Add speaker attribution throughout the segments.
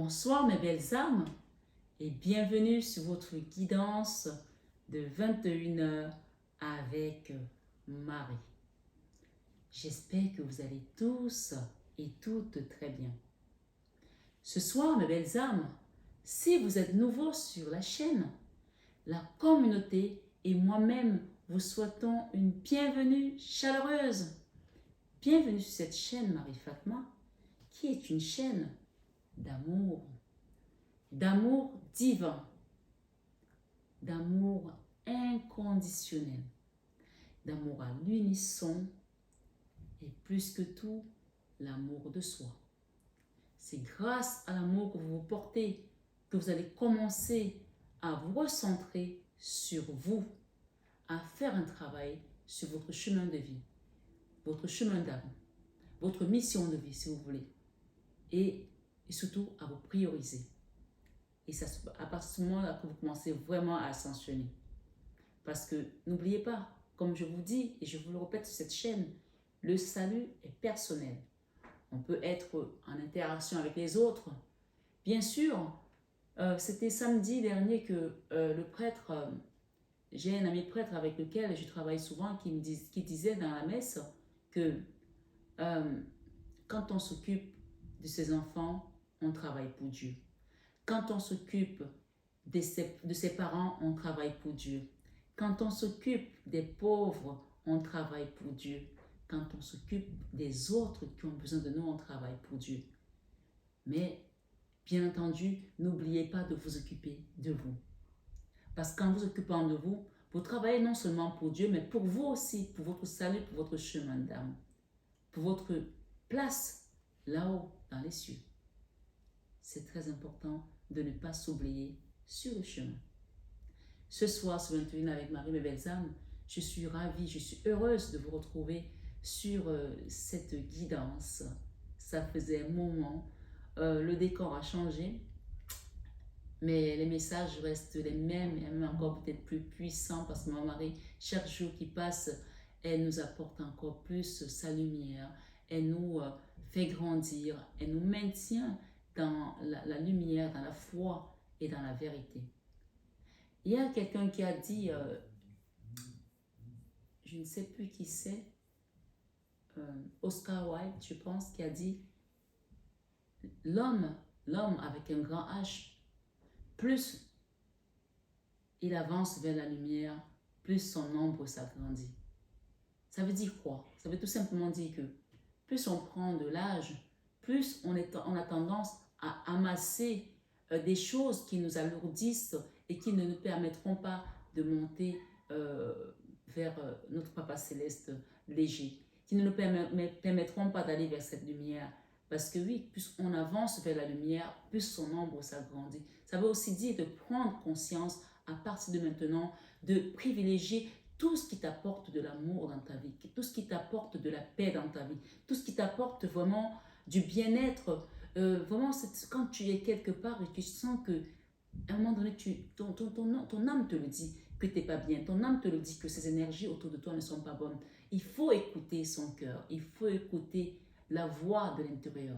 Speaker 1: Bonsoir mes belles âmes et bienvenue sur votre guidance de 21h avec Marie. J'espère que vous allez tous et toutes très bien. Ce soir mes belles âmes, si vous êtes nouveaux sur la chaîne, la communauté et moi-même vous souhaitons une bienvenue chaleureuse. Bienvenue sur cette chaîne Marie Fatma qui est une chaîne d'amour divin, d'amour inconditionnel, d'amour à l'unisson et plus que tout, l'amour de soi. C'est grâce à l'amour que vous vous portez que vous allez commencer à vous recentrer sur vous, à faire un travail sur votre chemin de vie, votre chemin d'âme, votre mission de vie si vous voulez, et surtout à vous prioriser. Et c'est à partir de ce moment-là que vous commencez vraiment à ascensionner. Parce que n'oubliez pas, comme je vous dis et je vous le répète sur cette chaîne, le salut est personnel. On peut être en interaction avec les autres. Bien sûr, c'était samedi dernier que le prêtre, j'ai un ami prêtre avec lequel je travaille souvent qui disait dans la messe que quand on s'occupe de ses enfants, on travaille pour Dieu. Quand on s'occupe de ses parents, on travaille pour Dieu. Quand on s'occupe des pauvres, on travaille pour Dieu. Quand on s'occupe des autres qui ont besoin de nous, on travaille pour Dieu. Mais, bien entendu, n'oubliez pas de vous occuper de vous. Parce qu'en vous occupant de vous, vous travaillez non seulement pour Dieu, mais pour vous aussi, pour votre salut, pour votre chemin d'âme, pour votre place là-haut, dans les cieux. C'est très important de ne pas s'oublier sur le chemin. Ce soir, sur 21 avec Marie, mes belles âmes, je suis ravie, je suis heureuse de vous retrouver sur cette guidance. Ça faisait un moment, le décor a changé, mais les messages restent les mêmes et même encore peut-être plus puissants parce que ma Marie, chaque jour qui passe, elle nous apporte encore plus sa lumière, elle nous fait grandir, elle nous maintient dans la lumière, dans la foi et dans la vérité. Il y a quelqu'un qui a dit, je ne sais plus qui c'est, Oscar Wilde, je pense, qui a dit, l'homme avec un grand H, plus il avance vers la lumière, plus son ombre s'agrandit. Ça veut dire quoi? Ça veut tout simplement dire que plus on prend de l'âge, plus on a tendance à amasser des choses qui nous alourdissent et qui ne nous permettront pas de monter vers notre Papa Céleste léger, qui ne nous permettront pas d'aller vers cette lumière. Parce que oui, plus on avance vers la lumière, plus son ombre s'agrandit. Ça veut aussi dire de prendre conscience à partir de maintenant, de privilégier tout ce qui t'apporte de l'amour dans ta vie, tout ce qui t'apporte de la paix dans ta vie, tout ce qui t'apporte vraiment du bien-être. Vraiment, quand tu es quelque part et tu sens que à un moment donné, ton âme te le dit que tu n'es pas bien, ton âme te le dit que ces énergies autour de toi ne sont pas bonnes. Il faut écouter son cœur, il faut écouter la voix de l'intérieur.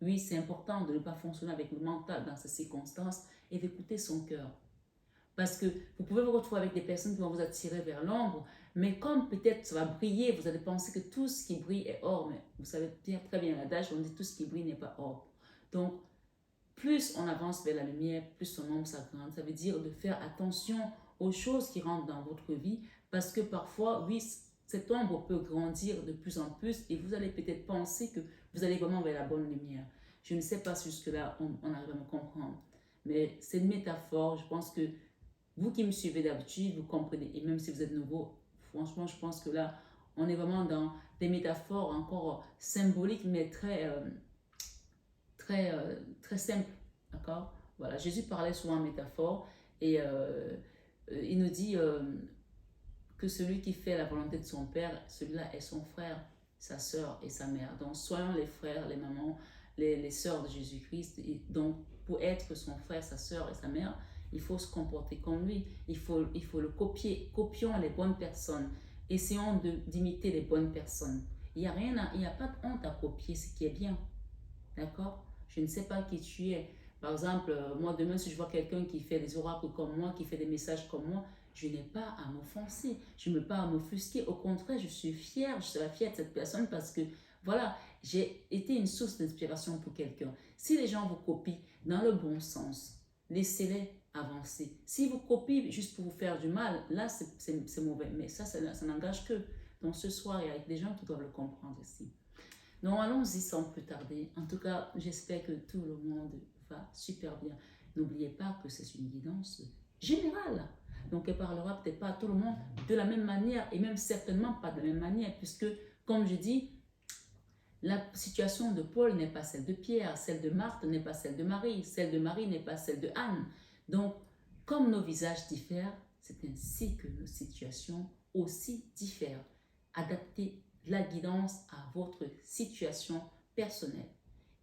Speaker 1: Oui, c'est important de ne pas fonctionner avec le mental dans ces circonstances et d'écouter son cœur. Parce que vous pouvez vous retrouver avec des personnes qui vont vous attirer vers l'ombre, mais comme peut-être ça va briller, vous allez penser que tout ce qui brille est or, mais vous savez très bien l'adage, on dit tout ce qui brille n'est pas or. Donc, plus on avance vers la lumière, plus son ombre s'agrandit. Ça veut dire de faire attention aux choses qui rentrent dans votre vie, parce que parfois, oui, cette ombre peut grandir de plus en plus et vous allez peut-être penser que vous allez vraiment vers la bonne lumière. Je ne sais pas si jusque-là, on arrive à me comprendre. Mais c'est une métaphore, je pense que vous qui me suivez d'habitude, vous comprenez. Et même si vous êtes nouveau, franchement, je pense que là, on est vraiment dans des métaphores encore symboliques, mais très simples. D'accord? Voilà, Jésus parlait souvent en métaphore et il nous dit que celui qui fait la volonté de son Père, celui-là est son frère, sa sœur et sa mère. Donc, soyons les frères, les mamans, les sœurs de Jésus-Christ. Donc, pour être son frère, sa sœur et sa mère, il faut se comporter comme lui. Il faut le copier. Copions les bonnes personnes. Essayons d'imiter les bonnes personnes. Il n'y a pas de honte à copier ce qui est bien. D'accord? Je ne sais pas qui tu es. Par exemple, moi demain, si je vois quelqu'un qui fait des oracles comme moi, qui fait des messages comme moi, je n'ai pas à m'offenser, je n'ai pas à m'offusquer. Au contraire, je suis fière, je serai fière de cette personne parce que, voilà, j'ai été une source d'inspiration pour quelqu'un. Si les gens vous copient dans le bon sens, laissez-les avancer. Si vous copiez juste pour vous faire du mal, là, c'est mauvais. Mais ça n'engage que. Donc ce soir, il y a des gens qui doivent le comprendre aussi. Donc allons-y sans plus tarder. En tout cas, j'espère que tout le monde va super bien. N'oubliez pas que c'est une guidance générale. Donc elle parlera peut-être pas à tout le monde de la même manière et même certainement pas de la même manière puisque, comme je dis, la situation de Paul n'est pas celle de Pierre, celle de Marthe n'est pas celle de Marie, celle de Marie n'est pas celle de Anne. Donc, comme nos visages diffèrent, c'est ainsi que nos situations aussi diffèrent. Adaptez la guidance à votre situation personnelle.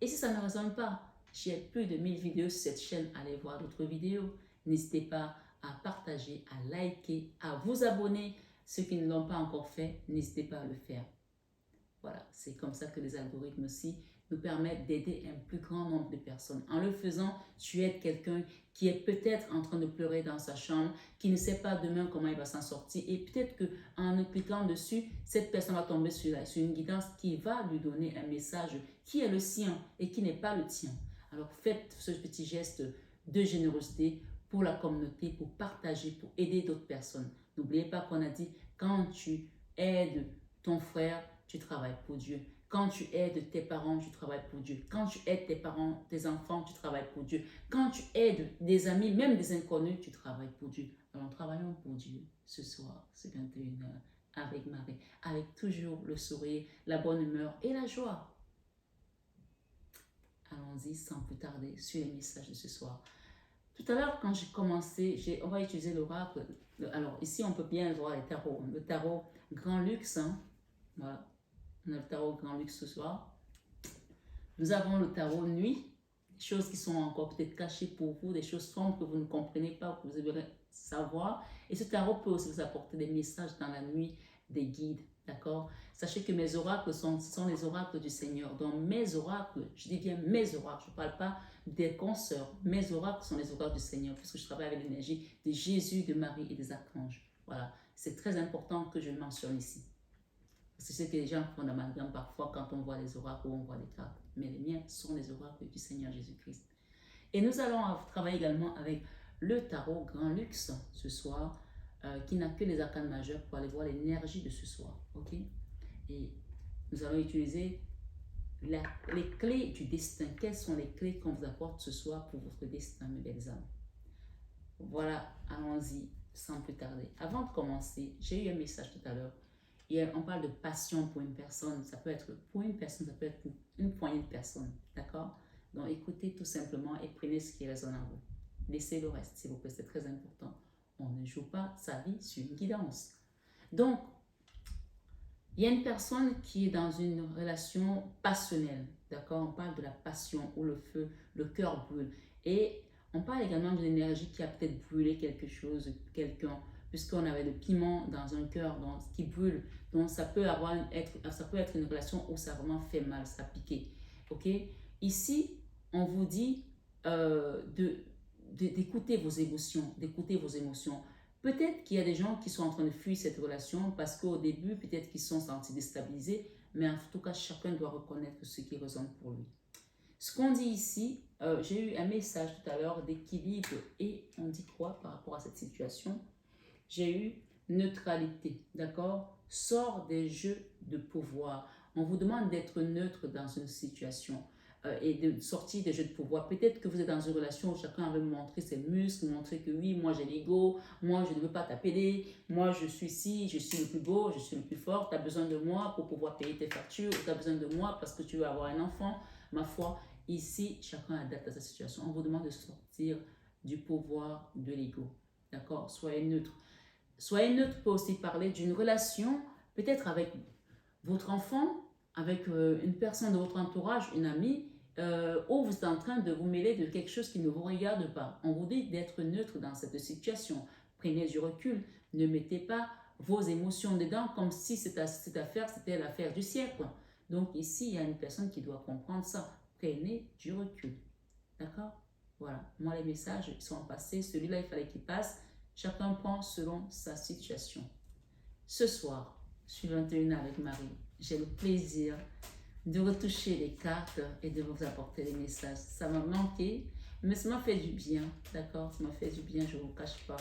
Speaker 1: Et si ça ne résonne pas, j'ai plus de 1000 vidéos sur cette chaîne, allez voir d'autres vidéos. N'hésitez pas à partager, à liker, à vous abonner. Ceux qui ne l'ont pas encore fait, n'hésitez pas à le faire. Voilà, c'est comme ça que les algorithmes aussi nous permettent d'aider un plus grand nombre de personnes. En le faisant, tu aides quelqu'un qui est peut-être en train de pleurer dans sa chambre, qui ne sait pas demain comment il va s'en sortir. Et peut-être qu'en cliquant dessus, cette personne va tomber sur une guidance qui va lui donner un message qui est le sien et qui n'est pas le tien. Alors faites ce petit geste de générosité pour la communauté, pour partager, pour aider d'autres personnes. N'oubliez pas qu'on a dit, quand tu aides ton frère, tu travailles pour Dieu. Quand tu aides tes parents, tu travailles pour Dieu. Quand tu aides tes parents, tes enfants, tu travailles pour Dieu. Quand tu aides des amis, même des inconnus, tu travailles pour Dieu. Alors travaillons pour Dieu ce soir, ce 21h, avec Marie, avec toujours le sourire, la bonne humeur et la joie. Allons-y sans plus tarder sur les messages de ce soir. Tout à l'heure, quand j'ai commencé, on va utiliser l'oracle. Alors ici, on peut bien voir les tarots. Le tarot Grand Luxe, hein, voilà. On a le tarot Grand Luxe ce soir. Nous avons le tarot Nuit, des choses qui sont encore peut-être cachées pour vous, des choses sombres que vous ne comprenez pas, que vous aimeriez savoir. Et ce tarot peut aussi vous apporter des messages dans la nuit, des guides, d'accord? Sachez que mes oracles sont les oracles du Seigneur. Donc mes oracles, je dis bien mes oracles, je ne parle pas des consoeurs. Mes oracles sont les oracles du Seigneur, puisque je travaille avec l'énergie de Jésus, de Marie et des archanges. Voilà, c'est très important que je le mentionne ici. C'est ce que les gens font d'amalgame parfois quand on voit les oracles ou on voit les cartes. Mais les miens sont les oracles du Seigneur Jésus-Christ. Et nous allons travailler également avec le tarot Grand Luxe ce soir, qui n'a que les arcanes majeurs pour aller voir l'énergie de ce soir. Ok? Et nous allons utiliser les clés du destin. Quelles sont les clés qu'on vous apporte ce soir pour votre destin, mes belles âmes? Voilà, allons-y sans plus tarder. Avant de commencer, j'ai eu un message tout à l'heure. Et on parle de passion pour une personne. Ça peut être pour une personne, ça peut être pour une poignée de personnes. D'accord? Donc écoutez tout simplement et prenez ce qui résonne en vous. Laissez le reste, s'il vous plaît, c'est très important. On ne joue pas sa vie sur une guidance. Donc, il y a une personne qui est dans une relation passionnelle. D'accord? On parle de la passion où le feu, le cœur brûle. Et on parle également d'une énergie qui a peut-être brûlé quelque chose, quelqu'un, puisqu'on avait le piment dans un cœur qui brûle. Donc, ça peut être une relation où ça vraiment fait mal, ça pique. OK? Ici, on vous dit d'écouter vos émotions, d'écouter vos émotions. Peut-être qu'il y a des gens qui sont en train de fuir cette relation parce qu'au début, peut-être qu'ils sont sentis déstabilisés, mais en tout cas, chacun doit reconnaître ce qui résonne pour lui. Ce qu'on dit ici, j'ai eu un message tout à l'heure d'équilibre et on dit quoi par rapport à cette situation? J'ai eu neutralité, d'accord? Sors des jeux de pouvoir. On vous demande d'être neutre dans une situation et de sortir des jeux de pouvoir. Peut-être que vous êtes dans une relation où chacun veut montrer ses muscles, montrer que oui, moi j'ai l'ego, moi je ne veux pas t'appeler, moi je suis ci, je suis le plus beau, je suis le plus fort, tu as besoin de moi pour pouvoir payer tes factures, tu as besoin de moi parce que tu veux avoir un enfant. Ma foi, ici, chacun adapte à sa situation. On vous demande de sortir du pouvoir de l'ego. D'accord? Soyez neutre. Soyez neutre peut aussi parler d'une relation, peut-être avec votre enfant, avec une personne de votre entourage, une amie, où vous êtes en train de vous mêler de quelque chose qui ne vous regarde pas. On vous dit d'être neutre dans cette situation. Prenez du recul. Ne mettez pas vos émotions dedans comme si cette affaire, c'était l'affaire du siècle. Donc ici, il y a une personne qui doit comprendre ça. prenez du recul. D'accord? Voilà. Moi, les messages sont passés. Celui-là, il fallait qu'il passe. Chacun prend selon sa situation. Ce soir, je suis 21 avec Marie. J'ai le plaisir de retoucher les cartes et de vous apporter les messages. Ça m'a manqué, mais ça m'a fait du bien. D'accord? Ça m'a fait du bien, je ne vous cache pas.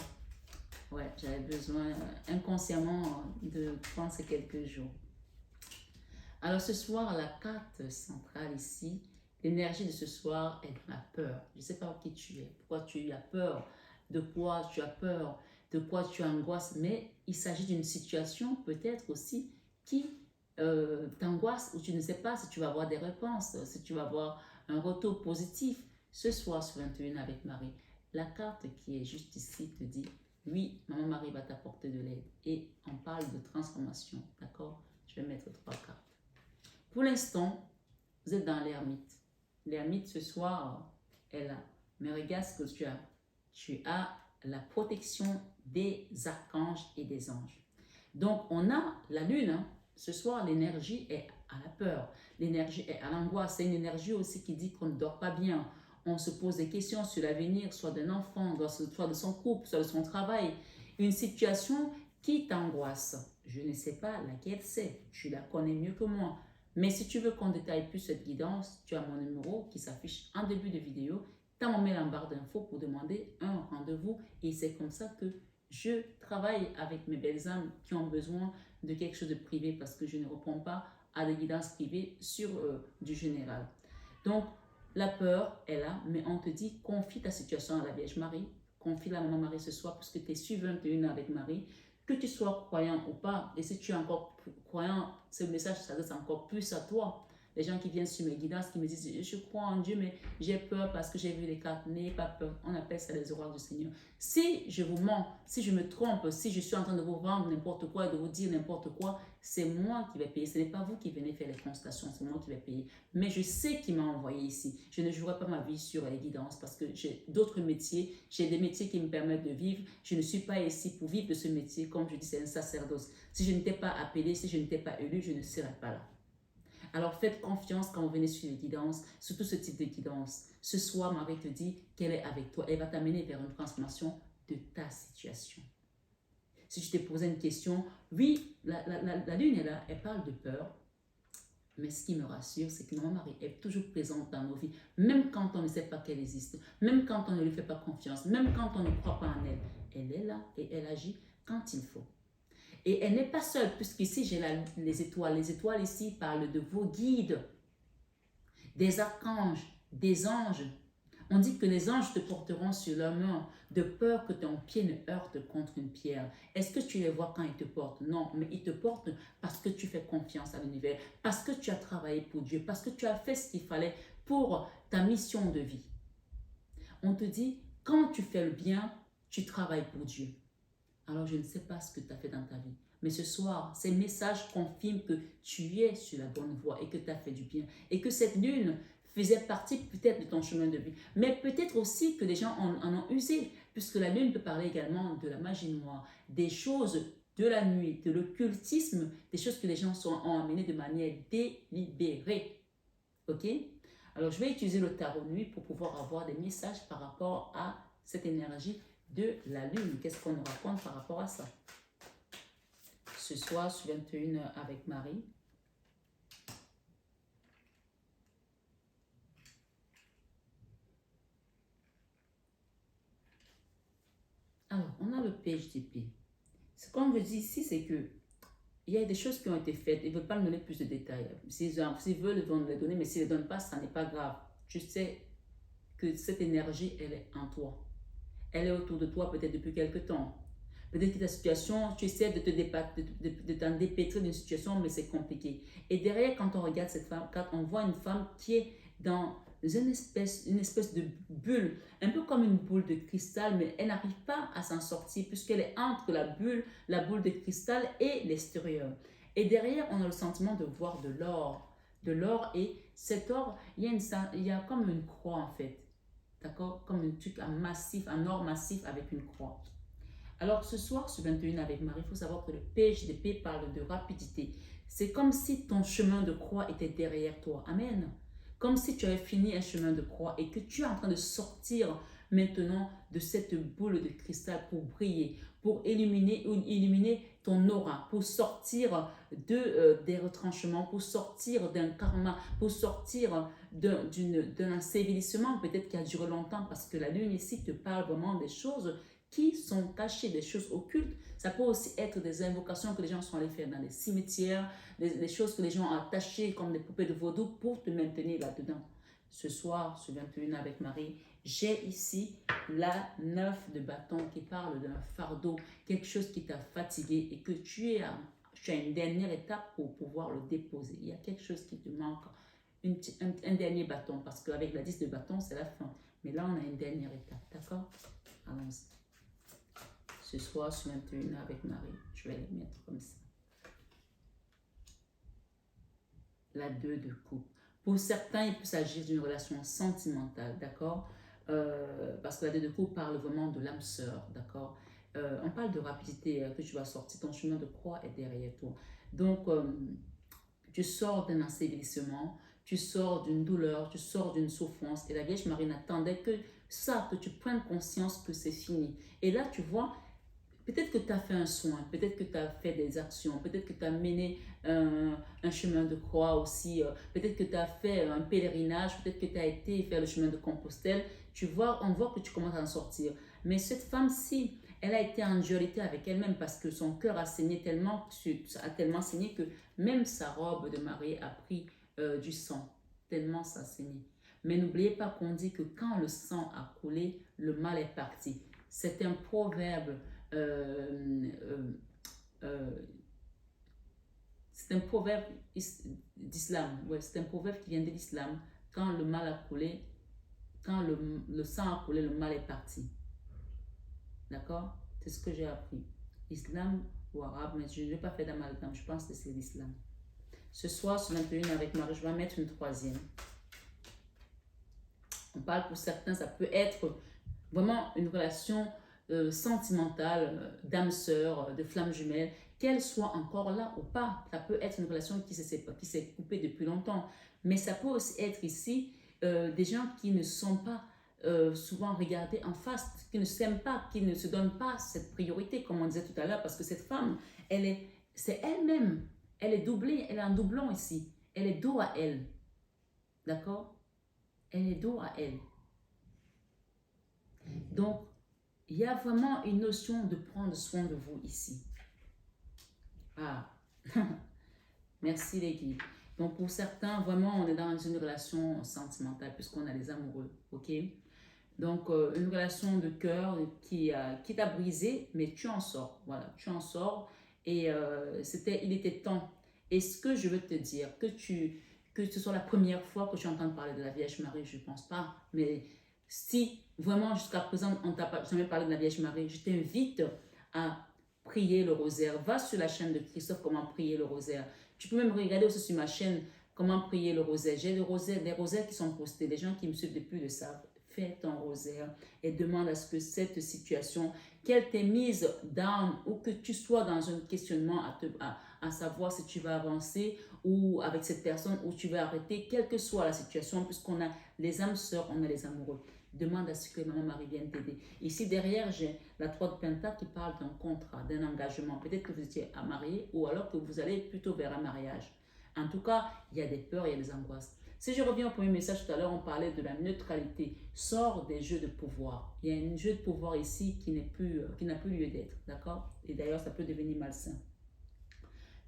Speaker 1: Ouais, j'avais besoin inconsciemment de prendre ces quelques jours. Alors ce soir, la carte centrale ici, l'énergie de ce soir est dans la peur. Je ne sais pas qui tu es, pourquoi tu as peur, de quoi tu as peur, de quoi tu angoisses, mais il s'agit d'une situation peut-être aussi qui t'angoisse, où tu ne sais pas si tu vas avoir des réponses, si tu vas avoir un retour positif. Ce soir sur 21 avec Marie, la carte qui est juste ici te dit, oui, Maman Marie va t'apporter de l'aide. Et on parle de transformation, d'accord? Je vais mettre 3 cartes. Pour l'instant, vous êtes dans l'ermite. L'ermite, ce soir, est là. Mais regarde ce que tu as. Tu as la protection des archanges et des anges. Donc, on a la lune. Hein. Ce soir, l'énergie est à la peur. L'énergie est à l'angoisse. C'est une énergie aussi qui dit qu'on ne dort pas bien. On se pose des questions sur l'avenir, soit d'un enfant, soit de son couple, soit de son travail. Une situation qui t'angoisse. Je ne sais pas laquelle c'est. Tu la connais mieux que moi. Mais si tu veux qu'on détaille plus cette guidance, tu as mon numéro qui s'affiche en début de vidéo. Tu as mon mail en barre d'infos pour demander un rendez-vous. Et c'est comme ça que je travaille avec mes belles âmes qui ont besoin de quelque chose de privé parce que je ne réponds pas à des guidances privées sur du général. Donc, la peur est là, mais on te dit confie ta situation à la Vierge Marie, confie la Maman Marie ce soir puisque tu es sur 21 avec Marie. Que tu sois croyant ou pas, et si tu es encore croyant, ce message s'adresse encore plus à toi. Les gens qui viennent sur mes guidances, qui me disent, je crois en Dieu, mais j'ai peur parce que j'ai vu les cartes. N'ayez pas peur. On appelle ça les oracles du Seigneur. Si je vous mens, si je me trompe, si je suis en train de vous vendre n'importe quoi et de vous dire n'importe quoi, c'est moi qui vais payer. Ce n'est pas vous qui venez faire les constations, c'est moi qui vais payer. Mais je sais qui m'a envoyé ici. Je ne jouerai pas ma vie sur les guidances parce que j'ai d'autres métiers. J'ai des métiers qui me permettent de vivre. Je ne suis pas ici pour vivre de ce métier. Comme je dis, c'est un sacerdoce. Si je n'étais pas appelé, si je n'étais pas élu, je ne serais pas là. Alors faites confiance quand vous venez sur les guidances, surtout ce type de guidance. Ce soir, Marie te dit qu'elle est avec toi. Elle va t'amener vers une transformation de ta situation. Si je t'ai posé une question, oui, la lune est là, elle parle de peur. Mais ce qui me rassure, c'est que Maman Marie est toujours présente dans nos vies, même quand on ne sait pas qu'elle existe, même quand on ne lui fait pas confiance, même quand on ne croit pas en elle. Elle est là et elle agit quand il faut. Et elle n'est pas seule, puisqu'ici j'ai les étoiles. Les étoiles ici parlent de vos guides, des archanges, des anges. On dit que les anges te porteront sur leurs mains, de peur que ton pied ne heurte contre une pierre. Est-ce que tu les vois quand ils te portent? Non, mais ils te portent parce que tu fais confiance à l'univers, parce que tu as travaillé pour Dieu, parce que tu as fait ce qu'il fallait pour ta mission de vie. On te dit, quand tu fais le bien, tu travailles pour Dieu. Alors, je ne sais pas ce que tu as fait dans ta vie. Mais ce soir, ces messages confirment que tu es sur la bonne voie et que tu as fait du bien. Et que cette lune faisait partie peut-être de ton chemin de vie. Mais peut-être aussi que les gens en ont usé. Puisque la lune peut parler également de la magie noire, des choses de la nuit, de l'occultisme, des choses que les gens ont amenées de manière délibérée. Ok? Alors, je vais utiliser le tarot nuit pour pouvoir avoir des messages par rapport à cette énergie de la lune. Qu'est-ce qu'on nous raconte par rapport à ça? Ce soir, sur 21 avec Marie. Alors, on a le page d'épée. Ce qu'on veut dire ici, c'est que il y a des choses qui ont été faites. Ils ne veulent pas nous donner plus de détails. S'ils veulent, ils vont nous les donner, mais s'ils ne les donnent pas, ça n'est pas grave. Je sais que cette énergie, elle est en toi. Elle est autour de toi peut-être depuis quelque temps. Peut-être que ta situation, tu essaies de t'en dépêtrer d'une situation, mais c'est compliqué. Et derrière, quand on regarde cette femme, quand on voit une femme qui est dans une espèce de bulle, un peu comme une boule de cristal, mais elle n'arrive pas à s'en sortir puisqu'elle est entre la boule de cristal et l'extérieur. Et derrière, on a le sentiment de voir de l'or. De l'or, et cet or, il y a comme une croix en fait. D'accord? Comme un truc massif, un or massif avec une croix. Alors ce soir, sur 21 avec Marie, il faut savoir que le page d'épée parle de rapidité. C'est comme si ton chemin de croix était derrière toi. Amen. Comme si tu avais fini un chemin de croix et que tu es en train de sortir maintenant de cette boule de cristal pour briller, pour illuminer ton aura, pour sortir des retranchements, pour sortir d'un karma, pour sortir d'un ensevelissement peut-être qui a duré longtemps, parce que la lune ici te parle vraiment des choses qui sont cachées, des choses occultes. Ça peut aussi être des invocations que les gens sont allés faire dans les cimetières, des choses que les gens ont attachées comme des poupées de vaudou pour te maintenir là-dedans. Ce soir, ce 21 avec Marie, j'ai ici la 9 de bâton qui parle d'un fardeau, quelque chose qui t'a fatigué et que tu as une dernière étape pour pouvoir le déposer. Il y a quelque chose qui te manque, un dernier bâton, parce qu'avec la 10 de bâton, c'est la fin. Mais là, on a une dernière étape, d'accord? Allons-y. Ce soir, sur 21 avec Marie, je vais les mettre comme ça. La 2 de coupe. Pour certains, il peut s'agir d'une relation sentimentale, d'accord? Parce que la 2 de coupe parle vraiment de l'âme sœur, d'accord? On parle de rapidité, que tu vas sortir, ton chemin de croix est derrière toi. Donc, tu sors d'un ensevelissement, tu sors d'une douleur, tu sors d'une souffrance. Et la Vierge Marie n'attendait que ça, que tu prennes conscience que c'est fini. Et là, tu vois, peut-être que tu as fait un soin, peut-être que tu as fait des actions, peut-être que tu as mené un chemin de croix aussi, peut-être que tu as fait un pèlerinage, peut-être que tu as été faire le chemin de Compostelle. Tu vois, on voit que tu commences à en sortir. Mais cette femme-ci, elle a été en dualité avec elle-même parce que son cœur a saigné tellement, a tellement saigné que même sa robe de mariée a pris du sang, tellement ça a saigné. Mais n'oubliez pas qu'on dit que quand le sang a coulé, le mal est parti. C'est un proverbe c'est un proverbe d'islam. Ouais, c'est un proverbe qui vient de l'islam. Quand le mal a coulé, quand le sang a coulé, le mal est parti. D'accord? C'est ce que j'ai appris. Islam ou arabe, mais je ne vais pas faire d'amalgame. Je pense que c'est l'islam. Ce soir, sur 21 avec Marie, je vais mettre une troisième. On parle pour certains, ça peut être vraiment une relation sentimentale, d'âme sœur, de flamme jumelle, qu'elle soit encore là ou pas. Ça peut être une relation qui s'est coupée depuis longtemps. Mais ça peut aussi être ici des gens qui ne sont pas souvent regardés en face, qui ne s'aiment pas, qui ne se donnent pas cette priorité, comme on disait tout à l'heure, parce que cette femme, c'est elle-même. Elle est doublée, elle a un doublon ici. Elle est dos à elle. D'accord? Elle est dos à elle. Donc, il y a vraiment une notion de prendre soin de vous ici. Ah, merci les guides. Donc, pour certains, vraiment, on est dans une relation sentimentale puisqu'on a les amoureux, ok? Donc, une relation de cœur qui t'a brisé, mais tu en sors. Voilà, tu en sors et il était temps. Et ce que je veux te dire, que ce soit la première fois que tu entends parler de la Vierge Marie, je ne pense pas, mais si vraiment jusqu'à présent on t'a jamais parlé de la Vierge Marie, je t'invite à prier le rosaire. Va sur la chaîne de Christophe, comment prier le rosaire. Tu peux même regarder aussi sur ma chaîne comment prier le rosaire. J'ai des rosaires qui sont postés. Les gens qui me suivent depuis le savent. Fais ton rosaire et demande à ce que cette situation, qu'elle t'ait mise down ou que tu sois dans un questionnement à savoir si tu vas avancer ou avec cette personne ou tu vas arrêter, quelle que soit la situation, puisqu'on a les âmes sœurs, on a les amoureux. Demande à ce que Maman Marie vienne t'aider. Ici derrière, j'ai la 3 de Pentacle qui parle d'un contrat, d'un engagement. Peut-être que vous étiez à marier ou alors que vous allez plutôt vers un mariage. En tout cas, il y a des peurs, il y a des angoisses. Si je reviens au premier message tout à l'heure, on parlait de la neutralité. Sors des jeux de pouvoir. Il y a un jeu de pouvoir ici qui n'a plus lieu d'être. D'accord? Et d'ailleurs, ça peut devenir malsain.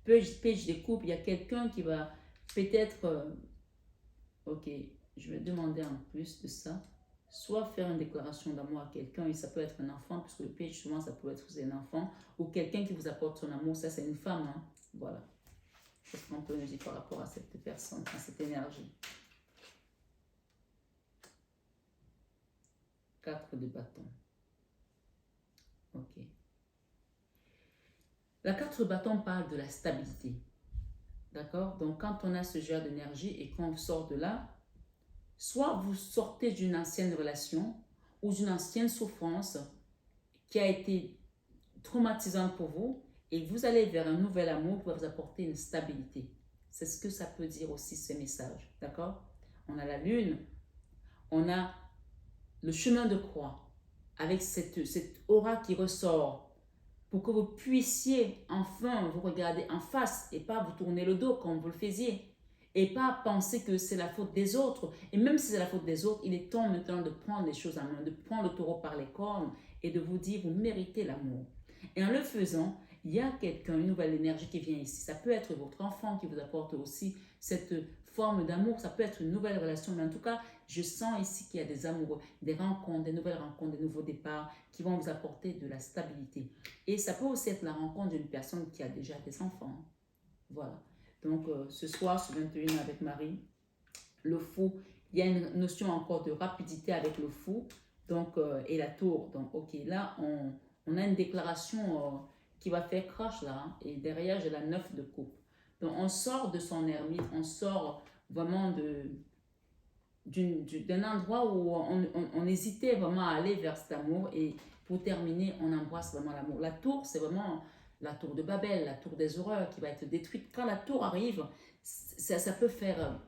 Speaker 1: Page des couples, il y a quelqu'un qui va peut-être... ok, je vais demander en plus de ça. Soit faire une déclaration d'amour à quelqu'un, et ça peut être un enfant, puisque le page, souvent, ça peut être un enfant, ou quelqu'un qui vous apporte son amour. Ça, c'est une femme. Hein? Voilà. Qu'est-ce qu'on peut nous dire par rapport à cette personne, à cette énergie? 4 de bâton. Ok. La 4 de bâton parle de la stabilité. D'accord? Donc, quand on a ce genre d'énergie et qu'on sort de là, soit vous sortez d'une ancienne relation ou d'une ancienne souffrance qui a été traumatisante pour vous et vous allez vers un nouvel amour qui va vous apporter une stabilité. C'est ce que ça peut dire aussi ce message. D'accord? on a la lune, on a le chemin de croix, avec cette aura qui ressort, pour que vous puissiez enfin vous regarder en face et pas vous tourner le dos comme vous le faisiez. Et pas penser que c'est la faute des autres. Et même si c'est la faute des autres, il est temps maintenant de prendre les choses en main, de prendre le taureau par les cornes et de vous dire, vous méritez l'amour. Et en le faisant, il y a quelqu'un, une nouvelle énergie qui vient ici. Ça peut être votre enfant qui vous apporte aussi cette forme d'amour. Ça peut être une nouvelle relation. Mais en tout cas, je sens ici qu'il y a des amoureux, des rencontres, des nouvelles rencontres, des nouveaux départs qui vont vous apporter de la stabilité. Et ça peut aussi être la rencontre d'une personne qui a déjà des enfants. Voilà. Donc, ce soir, ce 21 avec Marie, le fou, il y a une notion encore de rapidité avec le fou, donc, et la tour. Donc, ok, là, on a une déclaration qui va faire crash là, hein, et derrière, j'ai la 9 de coupe. Donc, on sort de son ermite, on sort vraiment d'un endroit où on hésitait vraiment à aller vers cet amour, et pour terminer, on embrasse vraiment l'amour. La tour, c'est vraiment la tour de Babel, la tour des horreurs qui va être détruite. Quand la tour arrive, ça peut faire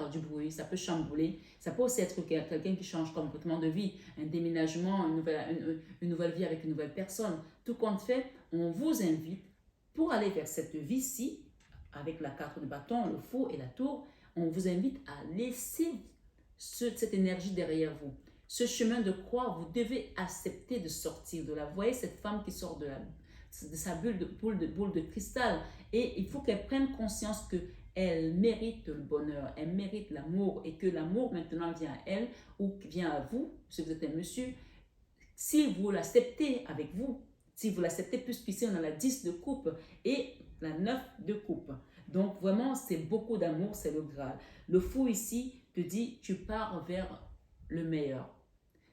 Speaker 1: du bruit, ça peut chambouler, ça peut aussi être quelqu'un qui change complètement de vie, un déménagement, une nouvelle vie avec une nouvelle personne. Tout compte fait, on vous invite pour aller vers cette vie-ci, avec la carte de bâton, le fou et la tour, on vous invite à laisser cette énergie derrière vous. Ce chemin de croix, vous devez accepter de sortir de là. Vous voyez cette femme qui sort de sa boule de cristal, et il faut qu'elle prenne conscience que elle mérite le bonheur, elle mérite l'amour, et que l'amour maintenant vient à elle ou vient à vous, si vous êtes un monsieur, si vous l'acceptez avec vous, si vous l'acceptez, puisqu'ici on a la 10 de coupe et la 9 de coupe. Donc vraiment, c'est beaucoup d'amour, c'est le Graal. Le fou ici te dit, tu pars vers le meilleur.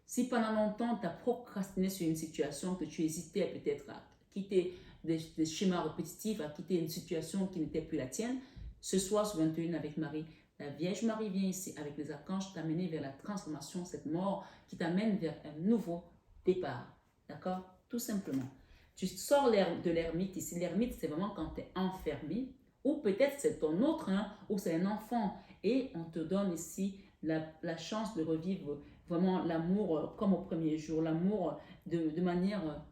Speaker 1: Si pendant longtemps, tu as procrastiné sur une situation, que tu hésitais peut-être à quitter des schémas répétitifs, à quitter une situation qui n'était plus la tienne, ce soir, ce 21 avec Marie, la Vierge Marie vient ici avec les archanges t'amener vers la transformation, cette mort qui t'amène vers un nouveau départ. D'accord? Tout simplement. Tu sors de l'ermite ici. L'ermite, c'est vraiment quand tu es enfermé, ou peut-être c'est ton autre, hein, ou c'est un enfant, et on te donne ici la chance de revivre vraiment l'amour comme au premier jour, l'amour de manière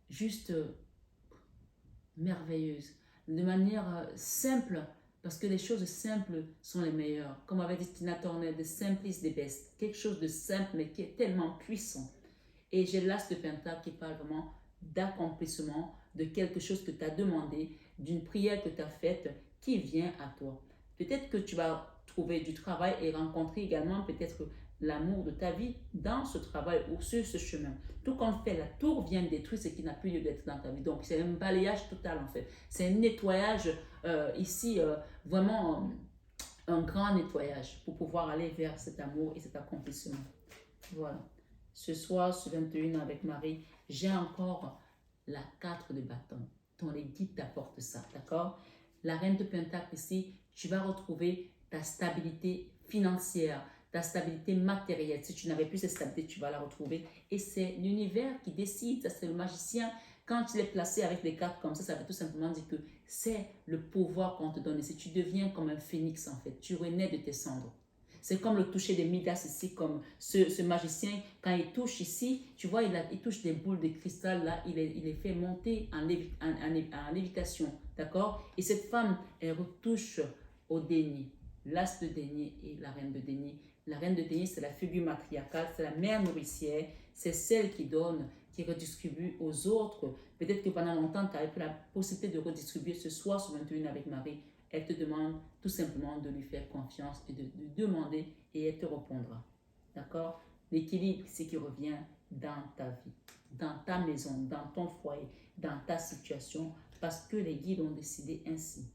Speaker 1: juste merveilleuse, de manière simple, parce que les choses simples sont les meilleures. Comme avait dit Tina Turner, the simple is the best. Quelque chose de simple, mais qui est tellement puissant. Et j'ai l'as de Pentacle qui parle vraiment d'accomplissement, de quelque chose que tu as demandé, d'une prière que tu as faite qui vient à toi. Peut-être que tu vas trouver du travail et rencontrer également peut-être l'amour de ta vie dans ce travail ou sur ce chemin. Tout comme fait, la tour vient détruire ce qui n'a plus lieu d'être dans ta vie. Donc, c'est un balayage total en fait. C'est un nettoyage ici, vraiment un grand nettoyage pour pouvoir aller vers cet amour et cet accomplissement. Voilà. Ce soir, ce 21 avec Marie, j'ai encore la 4 de bâton. Ton les guides t'apportent ça, d'accord? La reine de Pentacle ici, tu vas retrouver ta stabilité financière, ta stabilité matérielle. Si tu n'avais plus cette stabilité, tu vas la retrouver. Et c'est l'univers qui décide, ça c'est le magicien. Quand il est placé avec des cartes comme ça veut tout simplement dire que c'est le pouvoir qu'on te donne. Et si tu deviens comme un phénix en fait, tu renais de tes cendres. C'est comme le toucher des Midas ici, comme ce magicien, quand il touche ici, tu vois, il touche des boules de cristal, là, il est fait monter en lévitation, d'accord? Et cette femme, elle retouche au déni, l'as de déni et la reine de déni. La reine de déni, c'est la figure matriarcale, c'est la mère nourricière, c'est celle qui donne, qui redistribue aux autres. Peut-être que pendant longtemps, tu n'avais pas la possibilité de redistribuer. Ce soir, sur 21 avec Marie, elle te demande tout simplement de lui faire confiance et de demander, et elle te répondra. D'accord? L'équilibre, c'est qui revient dans ta vie, dans ta maison, dans ton foyer, dans ta situation, parce que les guides ont décidé ainsi.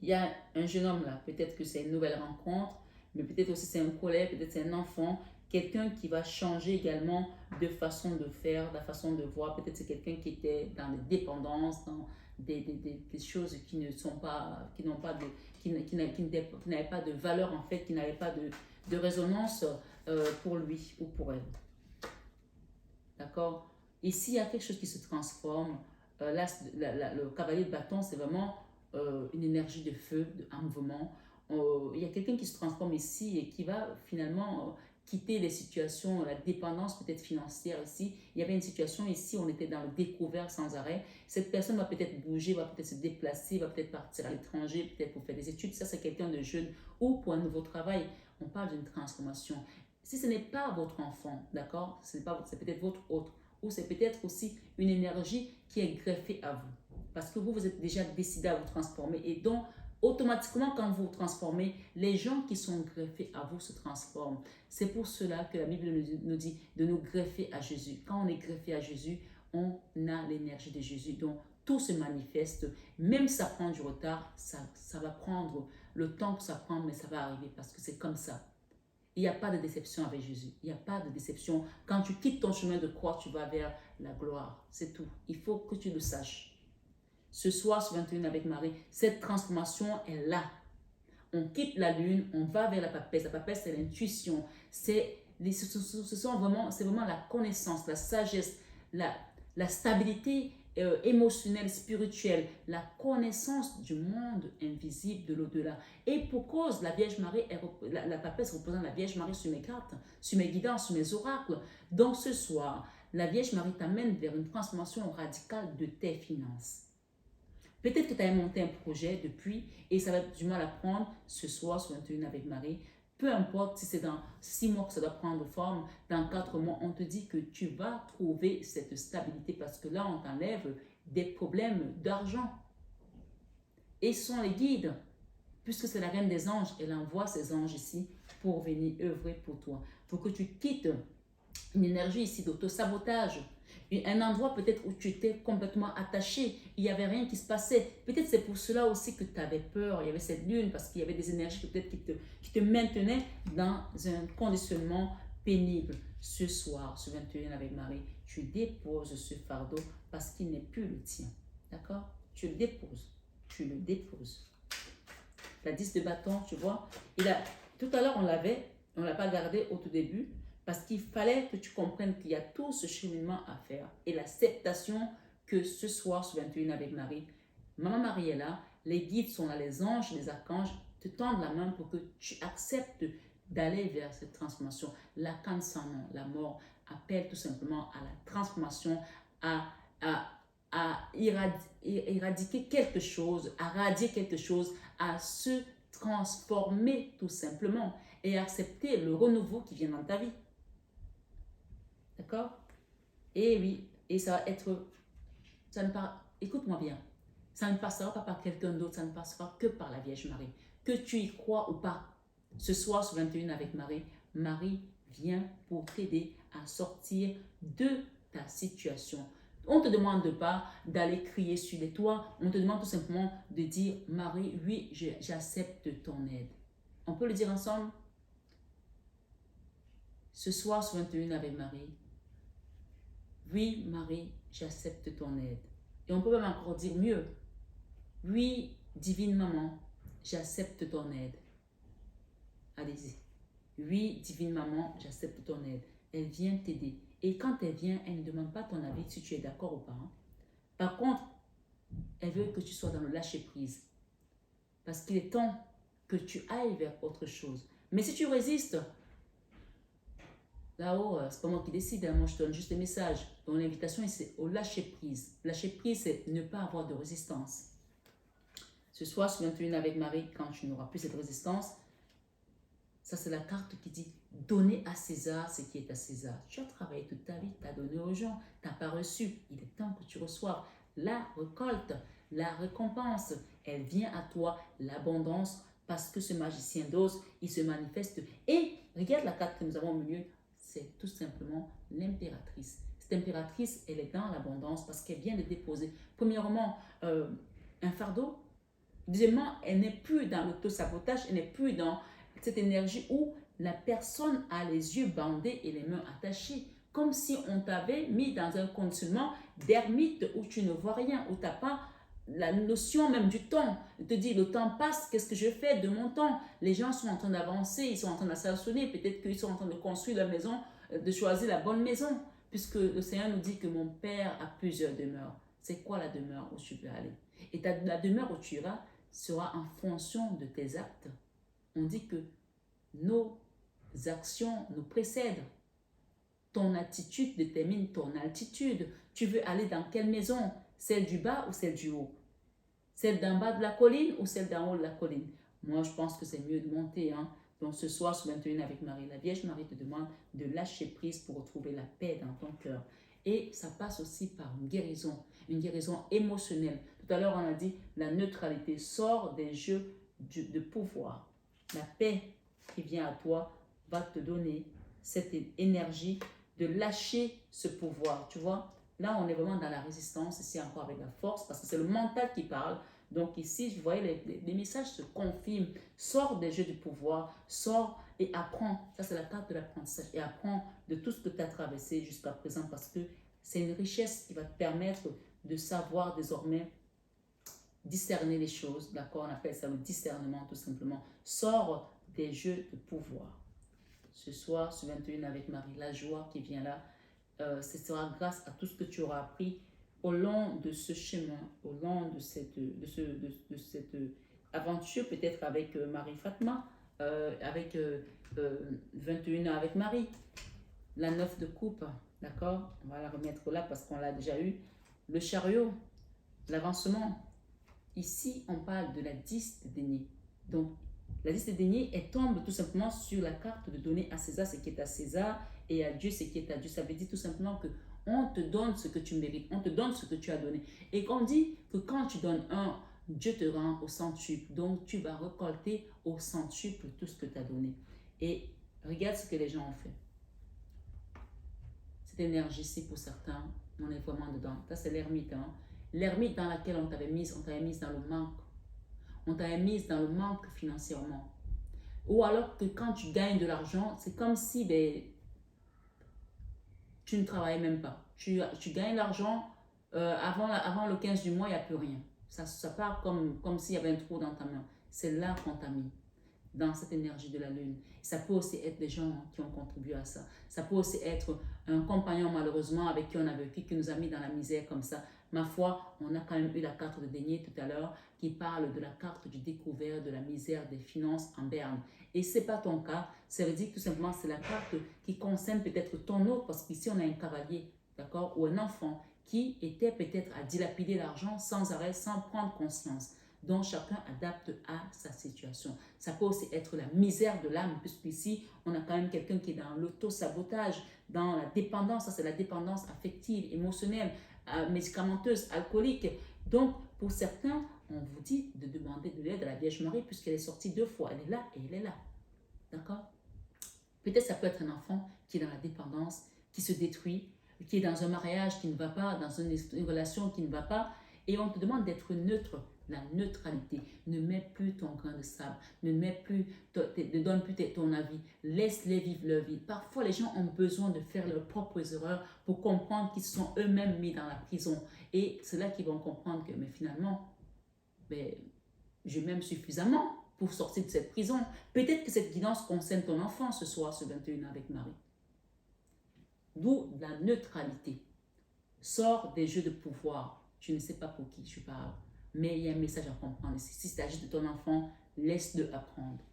Speaker 1: Il y a un jeune homme là, peut-être que c'est une nouvelle rencontre, mais peut-être aussi c'est un collègue, peut-être c'est un enfant, quelqu'un qui va changer également de façon de faire, de façon de voir. Peut-être c'est quelqu'un qui était dans les dépendances, dans des choses qui ne sont pas, qui n'ont pas de, qui n'avaient pas de valeur en fait, qui n'avaient pas de résonance pour lui ou pour elle. D'accord? Ici, il y a quelque chose qui se transforme. Là, le cavalier de bâton, c'est vraiment une énergie de feu, un mouvement. il y a quelqu'un qui se transforme ici et qui va finalement quitter les situations, la dépendance peut-être financière ici. Il y avait une situation ici, on était dans le découvert sans arrêt. Cette personne va peut-être bouger, va peut-être se déplacer, va peut-être partir à l'étranger, peut-être pour faire des études. Ça, c'est quelqu'un de jeune ou pour un nouveau travail. On parle d'une transformation. Si ce n'est pas votre enfant, d'accord, c'est peut-être votre autre, ou c'est peut-être aussi une énergie qui est greffée à vous. Parce que vous êtes déjà décidé à vous transformer et donc automatiquement, quand vous vous transformez, les gens qui sont greffés à vous se transforment. C'est pour cela que la Bible nous dit de nous greffer à Jésus. Quand on est greffé à Jésus, on a l'énergie de Jésus. Donc, tout se manifeste. Même si ça prend du retard, ça va prendre le temps que ça prend, mais ça va arriver parce que c'est comme ça. Il n'y a pas de déception avec Jésus. Il n'y a pas de déception. Quand tu quittes ton chemin de croix, tu vas vers la gloire. C'est tout. Il faut que tu le saches. Ce soir, sur 21 avec Marie, cette transformation est là. On quitte la lune, on va vers la papesse. La papesse, c'est l'intuition. C'est vraiment la connaissance, la sagesse, la stabilité émotionnelle, spirituelle, la connaissance du monde invisible de l'au-delà. Et pour cause, la Vierge Marie, la papesse représente la Vierge Marie sur mes cartes, sur mes guidances, sur mes oracles. Donc ce soir, la Vierge Marie t'amène vers une transformation radicale de tes finances. Peut-être que tu as monté un projet depuis et ça va du mal à prendre ce soir sur 21 avec Marie. Peu importe si c'est dans 6 mois que ça doit prendre forme, dans 4 mois, on te dit que tu vas trouver cette stabilité parce que là, on t'enlève des problèmes d'argent. Et ce sont les guides, puisque c'est la reine des anges, elle envoie ses anges ici pour venir œuvrer pour toi, pour que tu quittes une énergie ici d'auto-sabotage. Un endroit peut-être où tu étais complètement attaché, il n'y avait rien qui se passait. Peut-être c'est pour cela aussi que tu avais peur, il y avait cette lune, parce qu'il y avait des énergies peut-être qui te maintenaient dans un conditionnement pénible. Ce soir, ce 21 avec Marie, tu déposes ce fardeau parce qu'il n'est plus le tien. D'accord? Tu le déposes. Tu le déposes. La 10 de bâton, tu vois, tout à l'heure on ne l'a pas gardé au tout début, parce qu'il fallait que tu comprennes qu'il y a tout ce cheminement à faire et l'acceptation que ce soir, sur 21 avec Marie, Maman Marie est là, les guides sont là, les anges, les archanges te tendent la main pour que tu acceptes d'aller vers cette transformation. La canne sans nom, la mort, appelle tout simplement à la transformation, à éradiquer quelque chose, à radier quelque chose, à se transformer tout simplement et accepter le renouveau qui vient dans ta vie. D'accord? Et oui, et ça va être, écoute-moi bien, ça ne passera pas par quelqu'un d'autre, ça ne passera que par la Vierge Marie. Que tu y crois ou pas, ce soir sur 21 avec Marie, Marie vient pour t'aider à sortir de ta situation. On ne te demande pas d'aller crier sur les toits, on te demande tout simplement de dire, Marie, oui, j'accepte ton aide. On peut le dire ensemble? Ce soir sur 21 avec Marie, oui, Marie, j'accepte ton aide. Et on peut même encore dire mieux. Oui, divine maman, j'accepte ton aide. Allez-y. Oui, divine maman, j'accepte ton aide. Elle vient t'aider. Et quand elle vient, elle ne demande pas ton avis si tu es d'accord ou pas. Par contre, elle veut que tu sois dans le lâcher-prise. Parce qu'il est temps que tu ailles vers autre chose. Mais si tu résistes, là-haut, c'est pas moi qui décide, moi je te donne juste des messages. Donc l'invitation, c'est au lâcher-prise. Lâcher-prise, c'est ne pas avoir de résistance. Ce soir, sur 21 avec Marie, quand tu n'auras plus cette résistance, ça c'est la carte qui dit donner à César ce qui est à César. Tu as travaillé toute ta vie, tu as donné aux gens, tu n'as pas reçu. Il est temps que tu reçoives la récolte, la récompense. Elle vient à toi, l'abondance, parce que ce magicien d'os, il se manifeste. Et regarde la carte que nous avons au milieu, c'est tout simplement l'impératrice. Cette impératrice, elle est dans l'abondance parce qu'elle vient de déposer, premièrement, un fardeau. Deuxièmement, elle n'est plus dans l'auto-sabotage, elle n'est plus dans cette énergie où la personne a les yeux bandés et les mains attachées. Comme si on t'avait mis dans un conditionnement d'ermite où tu ne vois rien, où tu n'as pas la notion même du temps. Tu te dis, le temps passe, qu'est-ce que je fais de mon temps? Les gens sont en train d'avancer, ils sont en train d'assassonner, peut-être qu'ils sont en train de construire la maison, de choisir la bonne maison. Puisque le Seigneur nous dit que mon Père a plusieurs demeures. C'est quoi la demeure où tu peux aller? Et la demeure où tu iras sera en fonction de tes actes. on dit que nos actions nous précèdent. Ton attitude détermine ton altitude. Tu veux aller dans quelle maison? Celle du bas ou celle du haut? Celle d'en bas de la colline ou celle d'en haut de la colline? Moi, je pense que c'est mieux de monter. Hein? Donc, ce soir, sur 21 avec Marie, la Vierge Marie te demande de lâcher prise pour retrouver la paix dans ton cœur. Et ça passe aussi par une guérison émotionnelle. Tout à l'heure, on a dit la neutralité sort des jeux de pouvoir. La paix qui vient à toi va te donner cette énergie de lâcher ce pouvoir. Tu vois, là, on est vraiment dans la résistance, ici encore avec la force, parce que c'est le mental qui parle. Donc ici, vous voyez, les messages se confirment. Sors des jeux du pouvoir, sors et apprends. Ça, c'est la carte de l'apprentissage. Et apprends de tout ce que tu as traversé jusqu'à présent, parce que c'est une richesse qui va te permettre de savoir désormais discerner les choses. D'accord? On appelle ça le discernement, tout simplement. Sors des jeux de pouvoir. Ce soir, sur 21 avec Marie, la joie qui vient là, ce sera grâce à tout ce que tu auras appris au long de ce chemin, au long de cette aventure, peut-être avec Marie Fatma, avec 21 ans avec Marie, la 9 de coupe, d'accord? On va la remettre là parce qu'on l'a déjà eu. Le chariot, l'avancement. Ici, on parle de la 10 de denier. Donc, la 10 de denier, elle tombe tout simplement sur la carte de donner à César ce qui est à César et à Dieu ce qui est à Dieu. Ça veut dire tout simplement que on te donne ce que tu mérites, on te donne ce que tu as donné. Et qu'on dit que quand tu donnes un, Dieu te rend au centuple. Donc, tu vas récolter au centuple tout ce que tu as donné. Et regarde ce que les gens ont fait. Cette énergie-ci, pour certains, on est vraiment dedans. Ça, c'est l'ermite. Hein? L'ermite dans laquelle on t'avait mise dans le manque. On t'avait mise dans le manque financièrement. Ou alors que quand tu gagnes de l'argent, c'est comme si tu ne travaillais même pas. Tu gagnes l'argent, avant le 15 du mois, il n'y a plus rien. Ça part comme s'il y avait un trou dans ta main. C'est là qu'on t'a mis, dans cette énergie de la lune. Ça peut aussi être des gens qui ont contribué à ça. Ça peut aussi être un compagnon malheureusement avec qui on a vécu, qui nous a mis dans la misère comme ça. Ma foi, on a quand même eu la carte de denier tout à l'heure qui parle de la carte du découvert, de la misère des finances en berne. Et ce n'est pas ton cas, ça veut dire que tout simplement c'est la carte qui concerne peut-être ton autre, parce qu'ici on a un cavalier, d'accord, ou un enfant qui était peut-être à dilapider l'argent sans arrêt, sans prendre conscience. Donc chacun adapte à sa situation. Ça peut aussi être la misère de l'âme, puisqu'ici, on a quand même quelqu'un qui est dans l'auto-sabotage, dans la dépendance. Ça, c'est la dépendance affective, émotionnelle, médicamenteuse, alcoolique. Donc, pour certains, on vous dit de demander de l'aide à la Vierge Marie, puisqu'elle est sortie 2 fois. Elle est là et elle est là. D'accord? Peut-être ça peut être un enfant qui est dans la dépendance, qui se détruit, qui est dans un mariage qui ne va pas, dans une relation qui ne va pas, et on te demande d'être neutre. La neutralité. Ne mets plus ton grain de sable. Ne donne plus ton avis. Laisse-les vivre leur vie. Parfois, les gens ont besoin de faire leurs propres erreurs pour comprendre qu'ils sont eux-mêmes mis dans la prison. Et c'est là qu'ils vont comprendre que, mais finalement, je m'aime suffisamment pour sortir de cette prison. Peut-être que cette guidance concerne ton enfant ce soir, ce 21 avec Marie. D'où la neutralité. Sors des jeux de pouvoir. Je ne sais pas pour qui je parle. Mais il y a un message à comprendre. Si il s'agit de ton enfant, laisse-le apprendre.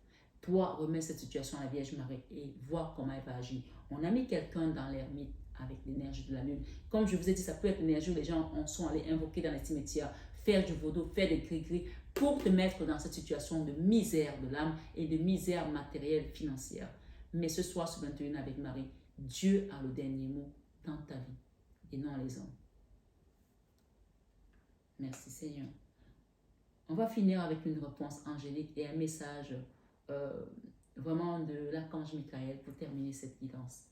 Speaker 1: Toi, remets cette situation à la Vierge Marie et vois comment elle va agir. On a mis quelqu'un dans l'ermite avec l'énergie de la lune. Comme je vous ai dit, ça peut être l'énergie où les gens sont allés invoquer dans les cimetières, faire du vaudou, faire des gris-gris pour te mettre dans cette situation de misère de l'âme et de misère matérielle, financière. Mais ce soir, ce 21 avec Marie, Dieu a le dernier mot dans ta vie et non les hommes. Merci Seigneur. On va finir avec une réponse angélique et un message vraiment de l'archange Michael pour terminer cette guidance.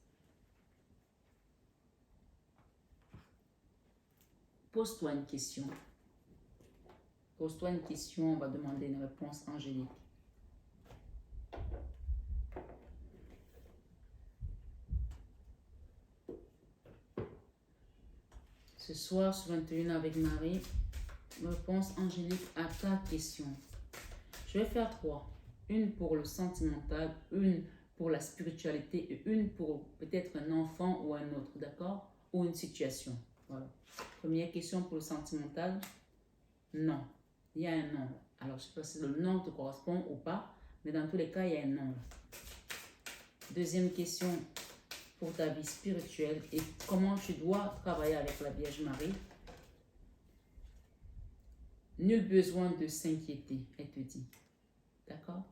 Speaker 1: Pose-toi une question. Pose-toi une question, on va demander une réponse angélique. Ce soir, sur 21 avec Marie, réponse angélique à ta question. Je vais faire 3. Une pour le sentimental, une pour la spiritualité et une pour peut-être un enfant ou un autre, d'accord? Ou une situation. Voilà. Première question pour le sentimental. Non. Il y a un non. Alors, je ne sais pas si le non te correspond ou pas, Mais dans tous les cas, il y a un non. Deuxième question pour ta vie spirituelle et comment tu dois travailler avec la Vierge Marie. Nul besoin de s'inquiéter, elle te dit. D'accord?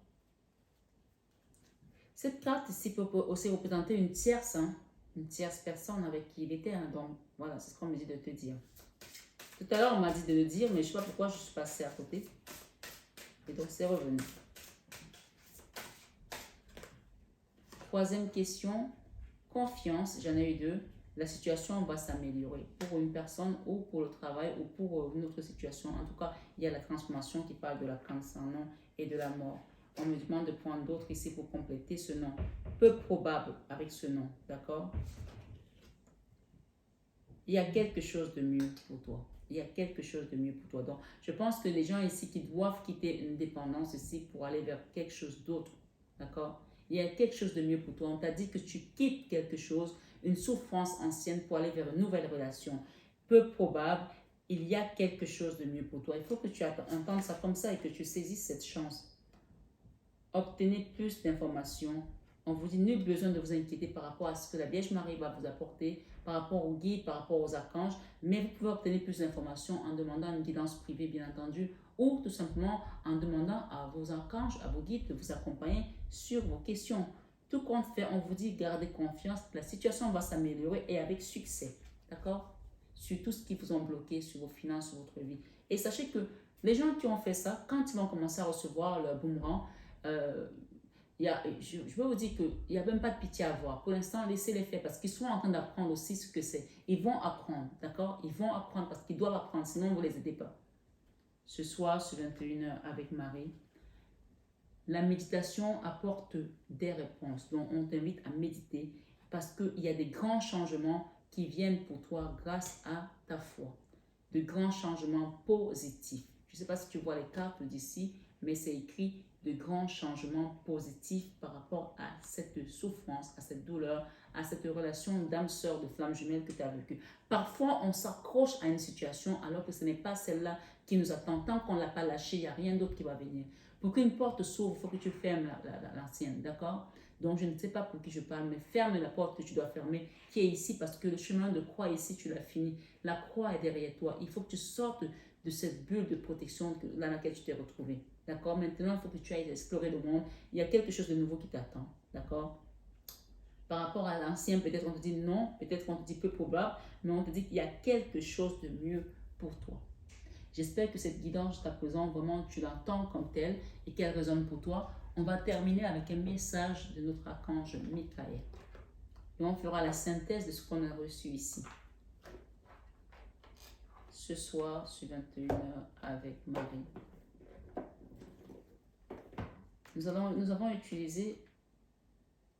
Speaker 1: Cette carte ici peut aussi représenter une tierce personne avec qui il était. Donc, voilà, c'est ce qu'on me dit de te dire. Tout à l'heure, on m'a dit de le dire, mais je ne sais pas pourquoi je suis passée à côté. Et donc, c'est revenu. Troisième question, confiance, j'en ai eu deux. La situation va s'améliorer pour une personne ou pour le travail ou pour une autre situation. En tout cas, il y a la transformation qui parle de la cancer non et de la mort. On me demande de prendre d'autres ici pour compléter ce nom. Peu probable avec ce nom, d'accord? Il y a quelque chose de mieux pour toi. Il y a quelque chose de mieux pour toi. Donc, je pense que les gens ici qui doivent quitter une dépendance ici pour aller vers quelque chose d'autre, d'accord? Il y a quelque chose de mieux pour toi. On t'a dit que tu quittes quelque chose, une souffrance ancienne pour aller vers une nouvelle relation. Peu probable, il y a quelque chose de mieux pour toi. Il faut que tu entendes ça comme ça et que tu saisisses cette chance. Obtenez plus d'informations. On vous dit, nul besoin de vous inquiéter par rapport à ce que la Vierge Marie va vous apporter, par rapport aux guides, par rapport aux archanges, mais vous pouvez obtenir plus d'informations en demandant une guidance privée, bien entendu, ou tout simplement en demandant à vos archanges, à vos guides de vous accompagner sur vos questions. Tout compte fait, on vous dit, gardez confiance, la situation va s'améliorer et avec succès, d'accord? Sur tout ce qui vous ont bloqué, sur vos finances, sur votre vie. Et sachez que les gens qui ont fait ça, quand ils vont commencer à recevoir leur boomerang, je veux vous dire qu'il n'y a même pas de pitié à avoir. Pour l'instant, laissez-les faire parce qu'ils sont en train d'apprendre aussi ce que c'est. Ils vont apprendre, d'accord? Ils vont apprendre parce qu'ils doivent apprendre, sinon vous ne les aidez pas. Ce soir, sur 21h avec Marie, la méditation apporte des réponses. Donc, on t'invite à méditer parce qu'il y a des grands changements qui viennent pour toi grâce à ta foi. De grands changements positifs. Je ne sais pas si tu vois les cartes d'ici, mais c'est écrit de grands changements positifs par rapport à cette souffrance, à cette douleur, à cette relation d'âme-sœur, de flamme jumelle que tu as vécue. Parfois, on s'accroche à une situation alors que ce n'est pas celle-là qui nous attend. Tant qu'on ne l'a pas lâchée, il n'y a rien d'autre qui va venir. Pour qu'une porte s'ouvre, il faut que tu fermes l'ancienne, d'accord? Donc, je ne sais pas pour qui je parle, mais ferme la porte que tu dois fermer, qui est ici, parce que le chemin de croix ici, tu l'as fini. La croix est derrière toi. Il faut que tu sortes de cette bulle de protection dans laquelle tu t'es retrouvé. D'accord? Maintenant, il faut que tu ailles explorer le monde. Il y a quelque chose de nouveau qui t'attend. D'accord? Par rapport à l'ancien, peut-être on te dit non, peut-être on te dit peu probable, mais on te dit qu'il y a quelque chose de mieux pour toi. J'espère que cette guidance jusqu'à présent, vraiment, tu l'entends comme telle et qu'elle résonne pour toi. On va terminer avec un message de notre archange Michael. Et on fera la synthèse de ce qu'on a reçu ici. Ce soir, sur 21h avec Marie. Nous avons utilisé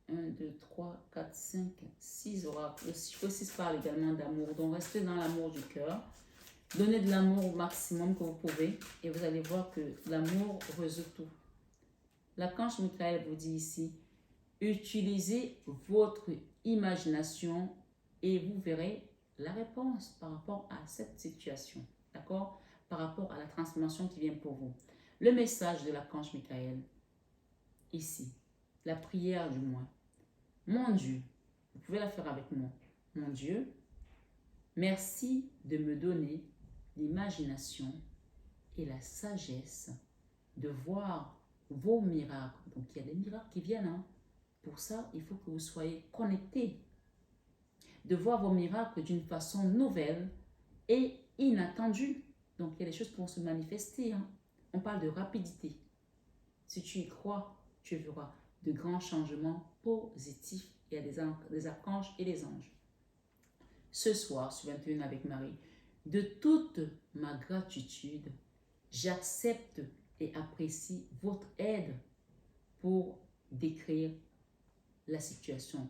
Speaker 1: 1, 2, 3, 4, 5, 6 oracles. Le chiffre 6 parle également d'amour. Donc, restez dans l'amour du cœur. Donnez de l'amour au maximum que vous pouvez et vous allez voir que l'amour résout tout. L'archange Michael vous dit ici, utilisez votre imagination et vous verrez la réponse par rapport à cette situation. D'accord? Par rapport à la transformation qui vient pour vous. Le message de l'archange Michael, ici, la prière du moins. Mon Dieu, vous pouvez la faire avec moi. Mon Dieu, merci de me donner l'imagination et la sagesse de voir vos miracles. Donc, il y a des miracles qui viennent. Hein. Pour ça, il faut que vous soyez connectés. De voir vos miracles d'une façon nouvelle et inattendue. Donc, il y a des choses qui vont se manifester. Hein. On parle de rapidité. Si tu y crois, tu verras de grands changements positifs. Il y a des archanges et des anges. Ce soir, sur 21 avec Marie, de toute ma gratitude, j'accepte et apprécie votre aide pour décrire la situation.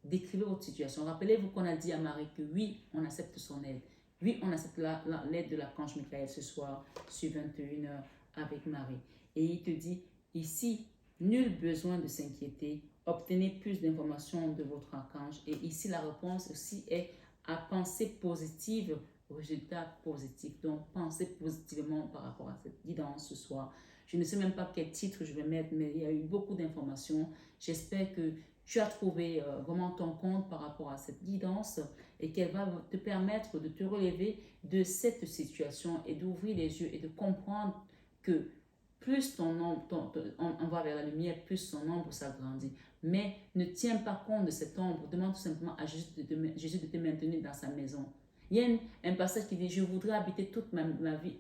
Speaker 1: Décrivez votre situation. Rappelez-vous qu'on a dit à Marie que oui, on accepte son aide. Oui, on accepte l'aide de l'archange Michael ce soir sur 21h avec Marie. Et il te dit, ici, nul besoin de s'inquiéter. Obtenez plus d'informations de votre archange. Et ici, la réponse aussi est à penser positive, résultat positif. Donc, pensez positivement par rapport à cette guidance ce soir. Je ne sais même pas quel titre je vais mettre, mais il y a eu beaucoup d'informations. J'espère que tu as trouvé vraiment ton compte par rapport à cette guidance et qu'elle va te permettre de te relever de cette situation et d'ouvrir les yeux et de comprendre que plus ton ombre, on va vers la lumière, plus son ombre s'agrandit. Mais ne tiens pas compte de cette ombre. Demande tout simplement à Jésus de te maintenir dans sa maison. Il y a un passage qui dit, je voudrais habiter toute ma vie,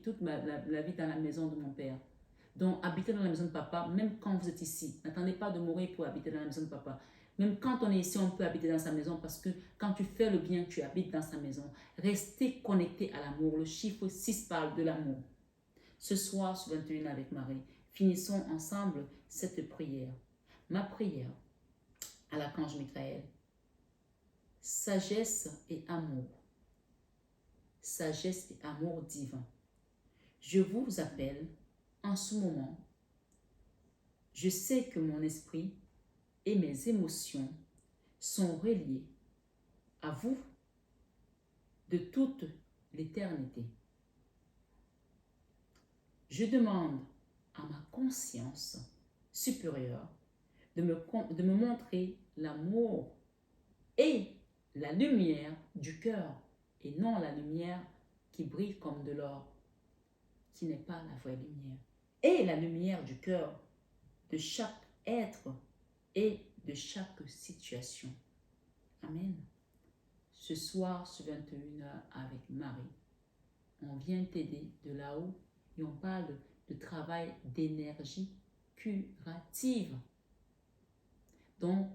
Speaker 1: la vie dans la maison de mon Père. Donc, habiter dans la maison de papa, même quand vous êtes ici. N'attendez pas de mourir pour habiter dans la maison de papa. Même quand on est ici, on peut habiter dans sa maison parce que quand tu fais le bien, tu habites dans sa maison. Restez connecté à l'amour. Le chiffre 6 parle de l'amour. Ce soir, sur 21 avec Marie, finissons ensemble cette prière. Ma prière à l'archange Michael. Sagesse et amour. Sagesse et amour divin. Je vous appelle en ce moment. Je sais que mon esprit et mes émotions sont reliés à vous de toute l'éternité. Je demande à ma conscience supérieure de me montrer l'amour et la lumière du cœur et non la lumière qui brille comme de l'or, qui n'est pas la vraie lumière. Et la lumière du cœur de chaque être et de chaque situation. Amen. Ce soir, sur 21h avec Marie, on vient t'aider de là-haut et on parle de travail d'énergie curative. Donc,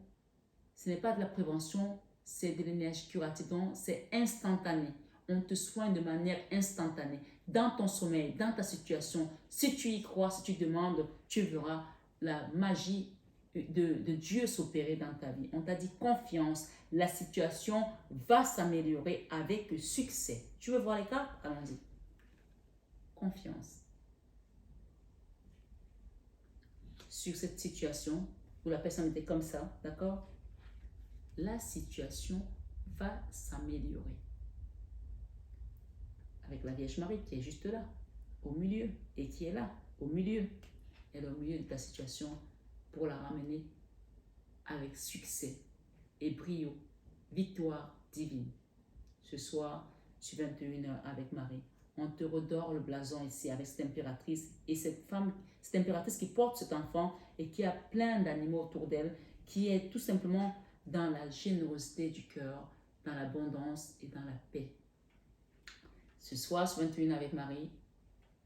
Speaker 1: ce n'est pas de la prévention, c'est de l'énergie curative. Donc, c'est instantané. On te soigne de manière instantanée. Dans ton sommeil, dans ta situation, si tu y crois, si tu demandes, tu verras la magie de Dieu s'opérer dans ta vie. On t'a dit confiance, la situation va s'améliorer avec succès. Tu veux voir les cartes? Allons-y. Confiance. Sur cette situation où la personne était comme ça, d'accord? La situation va s'améliorer. Avec la Vierge Marie qui est juste là, au milieu, et qui est là, au milieu. Elle est au milieu de ta situation pour la ramener avec succès et brio, victoire divine. Ce soir, sur 21h avec Marie, on te redore le blason ici avec cette impératrice et cette femme, cette impératrice qui porte cet enfant et qui a plein d'animaux autour d'elle, qui est tout simplement dans la générosité du cœur, dans l'abondance et dans la paix. Ce soir, sur 21 avec Marie,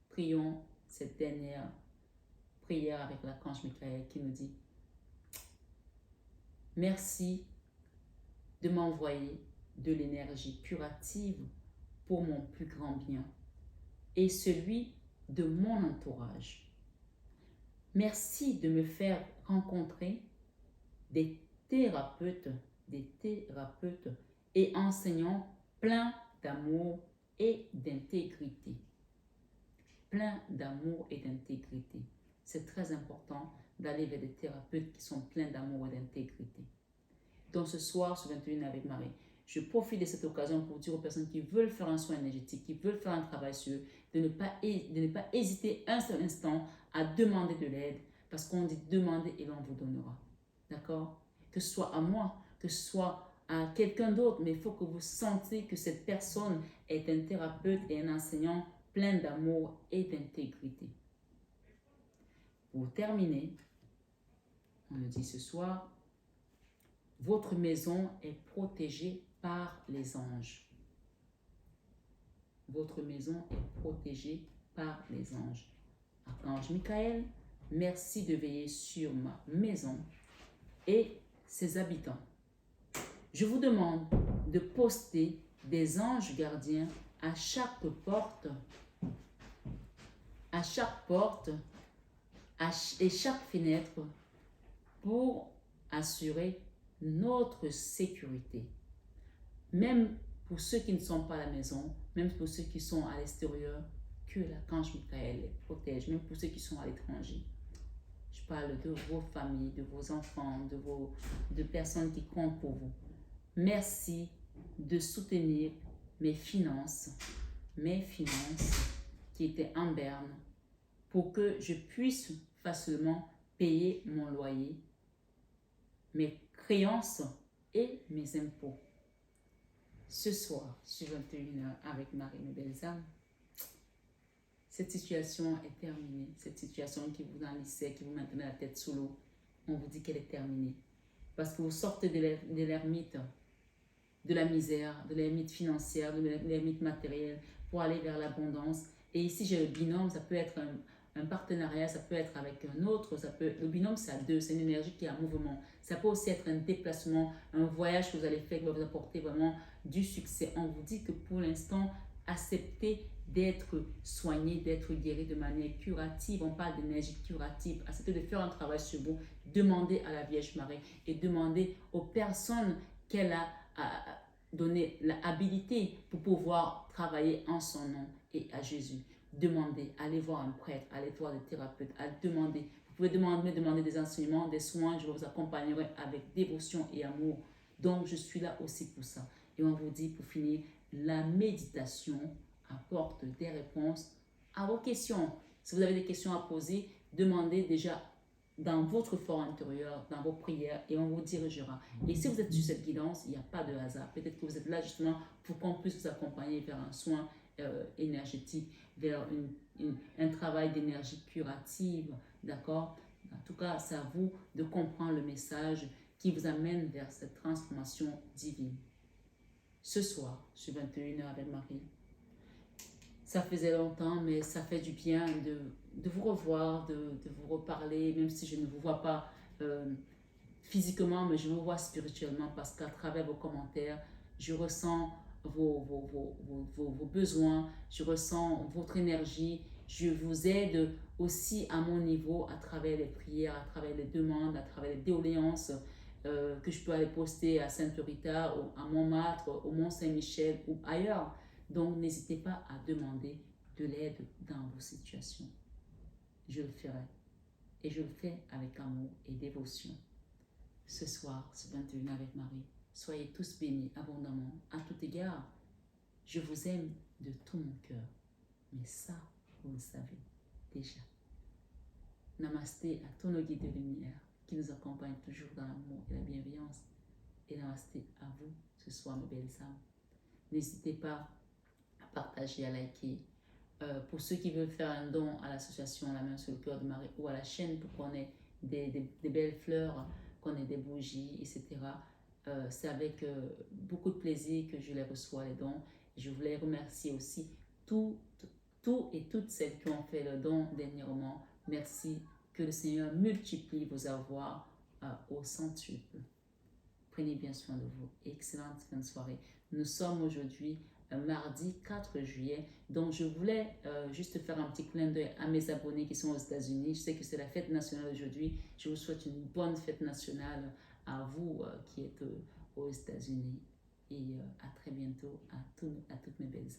Speaker 1: prions cette dernière prière avec l'archange Michael qui nous dit « Merci de m'envoyer de l'énergie curative pour mon plus grand bien et celui de mon entourage. Merci de me faire rencontrer des thérapeutes et enseignants pleins d'amour et d'intégrité. Plein d'amour et d'intégrité. C'est très important d'aller vers des thérapeutes qui sont pleins d'amour et d'intégrité. Donc ce soir, sur 21 avec Marie, je profite de cette occasion pour dire aux personnes qui veulent faire un soin énergétique, qui veulent faire un travail sur eux, de ne pas hésiter un seul instant à demander de l'aide, parce qu'on dit demander et l'on vous donnera. D'accord? Que ce soit à moi, que ce soit à quelqu'un d'autre, mais il faut que vous sentiez que cette personne est un thérapeute et un enseignant plein d'amour et d'intégrité. Pour terminer, on le dit ce soir, votre maison est protégée par les anges. Votre maison est protégée par les anges. Archange Michael, merci de veiller sur ma maison et ses habitants. Je vous demande de poster des anges gardiens à chaque porte et chaque fenêtre pour assurer notre sécurité. Même pour ceux qui ne sont pas à la maison, même pour ceux qui sont à l'extérieur, que l'archange Michael les protège, même pour ceux qui sont à l'étranger. Je parle de vos familles, de vos enfants, de personnes qui comptent pour vous. Merci de soutenir mes finances qui étaient en berne pour que je puisse facilement payer mon loyer, mes créances et mes impôts. Ce soir, sur 21h avec Marie, mes belles âmes, cette situation est terminée. Cette situation qui vous enlissait, qui vous maintenait la tête sous l'eau, on vous dit qu'elle est terminée. Parce que vous sortez de l'ermite, de la misère, de l'ermite financière, de l'ermite matérielle, pour aller vers l'abondance. Et ici, j'ai le binôme, ça peut être un partenariat, ça peut être avec un autre, le binôme c'est à deux, c'est une énergie qui est en mouvement. Ça peut aussi être un déplacement, un voyage que vous allez faire qui va vous apporter vraiment du succès. On vous dit que pour l'instant, acceptez d'être soigné, d'être guéri de manière curative. On parle d'énergie curative. Acceptez de faire un travail sur vous. Demandez à la Vierge Marie et demandez aux personnes qu'elle a donné l'habilité pour pouvoir travailler en son nom et à Jésus. Demandez, allez voir un prêtre, allez voir des thérapeutes, allez demander. Vous pouvez demander des enseignements, des soins, je vous accompagnerai avec dévotion et amour. Donc, je suis là aussi pour ça. Et on vous dit, pour finir, la méditation apporte des réponses à vos questions. Si vous avez des questions à poser, demandez déjà dans votre fort intérieur, dans vos prières, et on vous dirigera. Et si vous êtes sur cette guidance, il n'y a pas de hasard. Peut-être que vous êtes là justement pour qu'on puisse vous accompagner vers un soin énergétique, vers un travail d'énergie curative, d'accord? En tout cas, c'est à vous de comprendre le message qui vous amène vers cette transformation divine. Ce soir, sur 21h avec Marie, ça faisait longtemps, mais ça fait du bien de vous revoir, de vous reparler, même si je ne vous vois pas physiquement, mais je vous vois spirituellement parce qu'à travers vos commentaires, je ressens vos besoins, je ressens votre énergie, je vous aide aussi à mon niveau à travers les prières, à travers les demandes, à travers les doléances que je peux aller poster à Sainte-Rita, à Montmartre, au Mont-Saint-Michel ou ailleurs. Donc, n'hésitez pas à demander de l'aide dans vos situations. Je le ferai. Et je le fais avec amour et dévotion. Ce soir, ce 21 avec Marie, soyez tous bénis abondamment, à tout égard. Je vous aime de tout mon cœur. Mais ça, vous le savez déjà. Namasté à tous nos guides de lumière qui nous accompagnent toujours dans l'amour et la bienveillance. Et namasté à vous ce soir, mes belles âmes. N'hésitez pas à partager, à liker. Pour ceux qui veulent faire un don à l'association La Main sur le Cœur de Marie ou à la chaîne pour qu'on ait des belles fleurs, qu'on ait des bougies, etc. C'est avec beaucoup de plaisir que je les reçois, les dons. Je voulais remercier aussi tous et toutes celles qui ont fait le don dernièrement. Merci. Que le Seigneur multiplie vos avoirs au centuple. Prenez bien soin de vous. Excellente fin de soirée. Nous sommes aujourd'hui mardi 4 juillet. Donc, je voulais juste faire un petit clin d'œil à mes abonnés qui sont aux États-Unis. Je sais que c'est la fête nationale aujourd'hui. Je vous souhaite une bonne fête nationale à vous qui êtes aux États-Unis. Et à très bientôt à toutes mes belles